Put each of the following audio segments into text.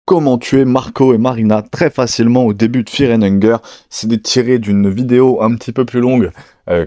comment tuer Marco et Marina très facilement au début de Fear and Hunger. C'est tiré d'une vidéo un petit peu plus longue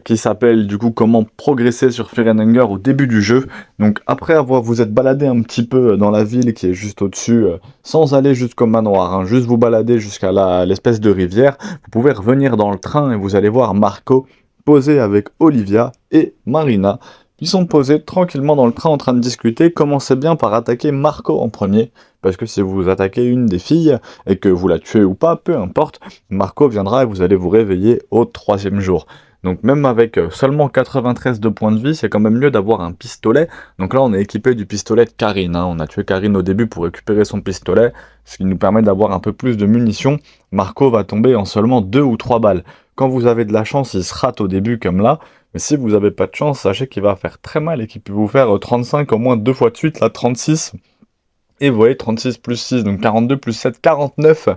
qui s'appelle du coup comment progresser sur Fear and Hunger au début du jeu. Donc après avoir vous êtes baladé un petit peu dans la ville qui est juste au-dessus, sans aller jusqu'au manoir, hein, juste vous balader jusqu'à l'espèce de rivière, vous pouvez revenir dans le train et vous allez voir Marco posé avec Olivia et Marina. Ils sont posés tranquillement dans le train en train de discuter. Commencez bien par attaquer Marco en premier. Parce que si vous attaquez une des filles et que vous la tuez ou pas, peu importe, Marco viendra et vous allez vous réveiller au 3e jour. Donc même avec seulement 93 de points de vie, c'est quand même mieux d'avoir un pistolet. Donc là on est équipé du pistolet de Karine, hein. On a tué Karine au début pour récupérer son pistolet, ce qui nous permet d'avoir un peu plus de munitions. Marco va tomber en seulement 2 ou 3 balles. Quand vous avez de la chance, il se rate au début comme là. Mais si vous n'avez pas de chance, sachez qu'il va faire très mal et qu'il peut vous faire 35 au moins 2 fois de suite, là 36. Et vous voyez, 36 plus 6, donc 42 plus 7, 49.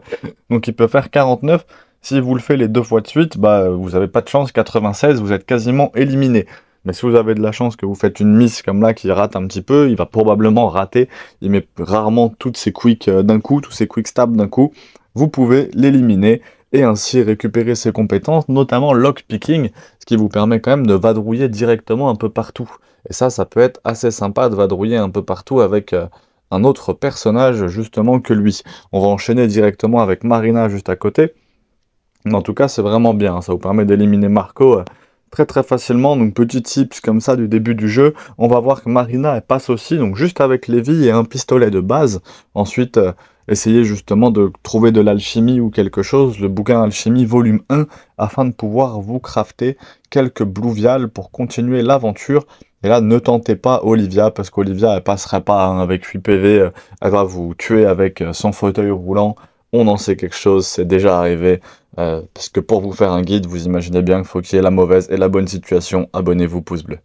Donc il peut faire 49. Si vous le faites les 2 fois de suite, bah vous n'avez pas de chance, 96, vous êtes quasiment éliminé. Mais si vous avez de la chance que vous faites une miss comme là qui rate un petit peu, il va probablement rater. Il met rarement toutes ses quicks d'un coup, tous ses quick stabs d'un coup. Vous pouvez l'éliminer et ainsi récupérer ses compétences, notamment lockpicking, ce qui vous permet quand même de vadrouiller directement un peu partout. Et ça peut être assez sympa de vadrouiller un peu partout avec un autre personnage justement que lui. On va enchaîner directement avec Marina juste à côté. Mais en tout cas, c'est vraiment bien, ça vous permet d'éliminer Marco très très facilement. Donc petit tips comme ça du début du jeu, on va voir que Marina elle passe aussi, donc juste avec Lévi et un pistolet de base. Ensuite, essayez justement de trouver de l'alchimie ou quelque chose, le bouquin Alchimie volume 1, afin de pouvoir vous crafter quelques bluviales pour continuer l'aventure. Et là, ne tentez pas Olivia, parce qu'Olivia, elle passerait pas hein, avec 8 PV, elle va vous tuer avec son fauteuil roulant. On en sait quelque chose, c'est déjà arrivé. Parce que pour vous faire un guide, vous imaginez bien qu'il faut qu'il y ait la mauvaise et la bonne situation. Abonnez-vous, pouce bleu.